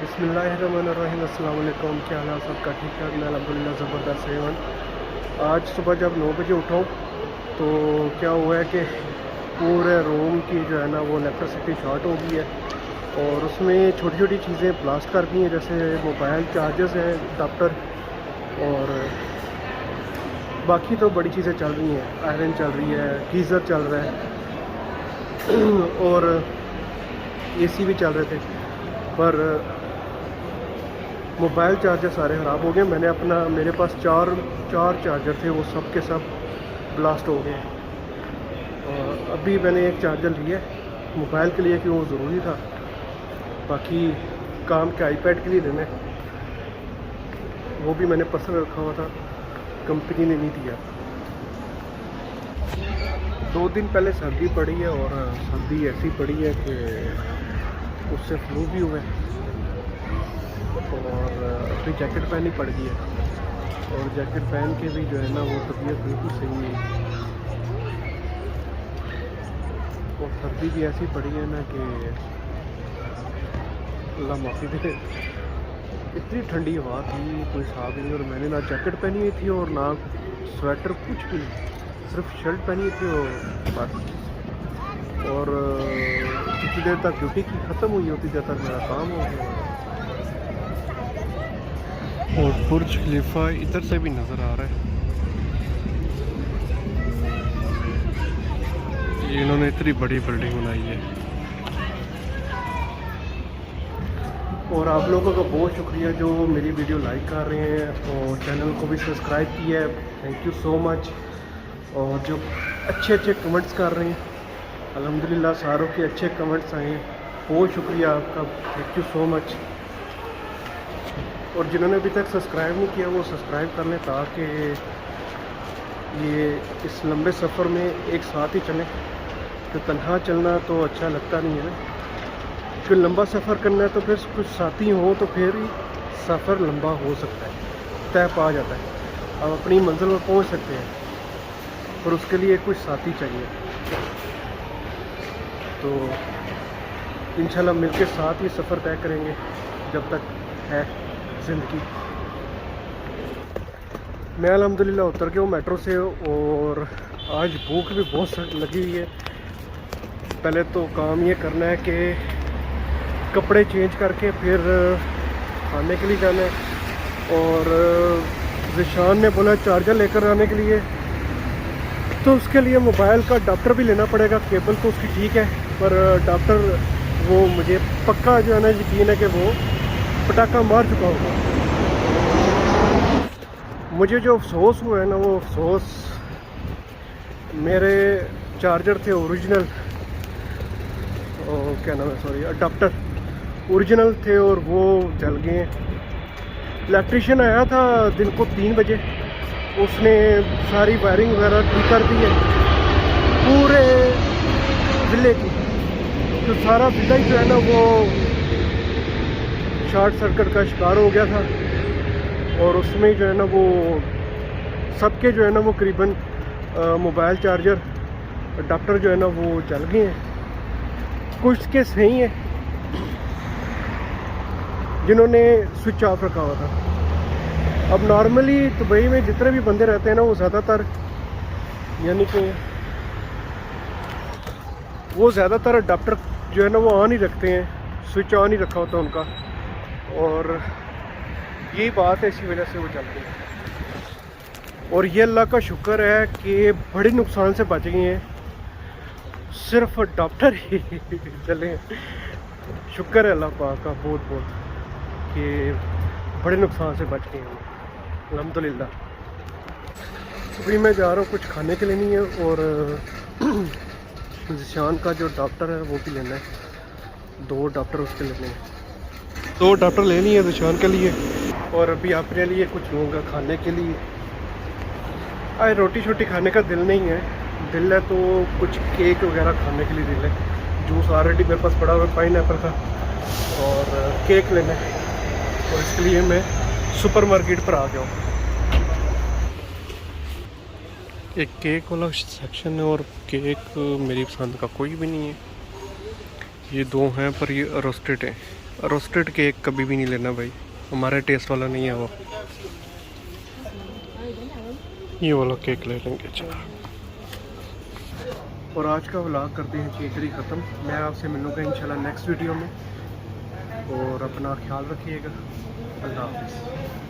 बिस्मिल्लाहिर्रहमानिर्रहीम। अस्सलाम वालेकुम। क्या हाल है सबका? ठीक ठाक? मैं अल्हम्दुलिल्लाह ज़बरदस्त है। आज सुबह जब 9 बजे उठा हूँ तो क्या हुआ है कि पूरे रूम की जो है ना वो इलेक्ट्रिसिटी शॉर्ट हो गई है और उसमें छोटी छोटी चीज़ें ब्लास्ट कर दी हैं, जैसे मोबाइल चार्जर्स हैं, अडाप्टर, और बाकी तो बड़ी चीज़ें चल रही हैं। आयरन चल रही है, गीज़र चल रहा है और एसी भी चल रहे थे, पर मोबाइल चार्जर सारे ख़राब हो गए। मेरे पास चार चार्जर थे, वो सब के सब ब्लास्ट हो गए। और अभी मैंने एक चार्जर लिया मोबाइल के लिए कि वो ज़रूरी था, बाकी काम के आईपैड के लिए लेना है, वो भी मैंने पर्सनल रखा हुआ था, कंपनी ने नहीं दिया। 2 दिन पहले सर्दी पड़ी है और सर्दी ऐसी पड़ी है कि उससे फ्लू भी हुआ है और अभी जैकेट पहननी पड़ गई है और जैकेट पहन के भी जो है ना वो तबीयत बिल्कुल सही नहीं है। और सर्दी भी ऐसी पड़ी है ना कि अल्लाह माफ़ी दे। इतनी ठंडी हवा थी, कोई हिसाब नहीं, और मैंने ना जैकेट पहनी हुई थी और ना स्वेटर, कुछ भी नहीं, सिर्फ शर्ट पहनी थी और बस। और जितनी देर तक ड्यूटी की ख़त्म हुई होती देर तक मेरा काम हो गया। और बुर्ज खलीफा इधर से भी नज़र आ रहा है। ये इन्होंने इतनी बड़ी बिल्डिंग बनाई है। और आप लोगों का बहुत शुक्रिया जो मेरी वीडियो लाइक कर रहे हैं और चैनल को भी सब्सक्राइब किया है, थैंक यू सो मच। और जो अच्छे कमेंट्स कर रहे हैं, अल्हम्दुलिल्लाह सारों के अच्छे कमेंट्स आए हैं, बहुत शुक्रिया आपका, थैंक यू सो मच। और जिन्होंने अभी तक सब्सक्राइब नहीं किया वो सब्सक्राइब कर लें, ताकि ये इस लंबे सफ़र में एक साथ ही चलें। तो तन्हा चलना तो अच्छा लगता नहीं है ना, फिर लंबा सफ़र करना है तो फिर कुछ साथी हो तो फिर ही सफ़र लंबा हो सकता है, तय पा जाता है, आप अपनी मंजिल पर पहुंच सकते हैं, पर उसके लिए कुछ साथी चाहिए। तो इंशाल्लाह मिलके साथ ही सफ़र तय करेंगे जब तक है ज़िंदगी। मैं अल्हम्दुलिल्लाह उतर गया हूँ मेट्रो से और आज भूख भी बहुत सख्त लगी हुई है। पहले तो काम ये करना है कि कपड़े चेंज करके फिर खाने के लिए जाना है। और ज़िशान ने बोला चार्जर लेकर आने के लिए, तो उसके लिए मोबाइल का अडाप्टर भी लेना पड़ेगा। केबल तो उसकी ठीक है, पर अडाप्टर वो मुझे पक्का जो है ना यकीन है कि वो पटाखा मार चुका होगा। मुझे जो अफसोस हुआ है ना, वो अफसोस, मेरे चार्जर थे ओरिजिनल, क्या नाम है, सॉरी, अडाप्टर ओरिजिनल थे और वो जल गए हैं। इलेक्ट्रीशियन आया था दिन को 3 बजे, उसने सारी वायरिंग वगैरह ठीक कर दी है पूरे विले की। तो सारा विला ही जो है ना वो शॉर्ट सर्किट का शिकार हो गया था और उसमें जो है ना वो सबके जो है ना वो करीबन मोबाइल चार्जर अडाप्टर जो है ना वो जल गए हैं। कुछ के सही है जिन्होंने स्विच ऑफ रखा हुआ था। अब नॉर्मली दुबई में जितने भी बंदे रहते हैं ना, वो ज़्यादातर यानी कि वो ज़्यादातर अडाप्टर जो है ना वो ऑन ही रखते हैं, स्विच ऑन ही रखा होता है उनका, और यही बात है, इसी वजह से वो चलते हैं। और ये अल्लाह का शुक्र है कि बड़े नुकसान से बच गए हैं, सिर्फ अडाप्टर ही चले हैं। शुक्र है अल्लाह पाक का बहुत बहुत कि बड़े नुकसान से बच गए हैं अल्हम्दुलिल्लाह। अभी मैं जा रहा हूँ कुछ खाने के लिए नहीं है, और ज़िशान का जो अडाप्टर है वो भी लेना है, 2 अडाप्टर उसके लेने हैं। 2 अडाप्टर ले लिए ज़िशान के लिए और अभी अपने लिए कुछ लूँगा खाने के लिए। आज रोटी शोटी खाने का दिल नहीं है, दिल है तो कुछ केक वगैरह खाने के लिए दिल है। जूस ऑलरेडी मेरे पास पड़ा हुआ पाइनएप्पल का, और केक लेना है, और इसके लिए मैं सुपरमार्केट पर आ गया हूँ। एक केक वाला सेक्शन है और केक मेरी पसंद का कोई भी नहीं है। ये 2 हैं पर ये रोस्टेड हैं, रोस्टेड केक कभी भी नहीं लेना भाई, हमारे टेस्ट वाला नहीं है वो। ये वाला केक ले लेंगे चलो। और आज का व्लॉग करते हैं कि इधर ही ख़त्म। मैं आपसे मिलूँगा इंशाल्लाह नेक्स्ट वीडियो में, और अपना ख्याल रखिएगा। अल्लाह हाफ़िज़।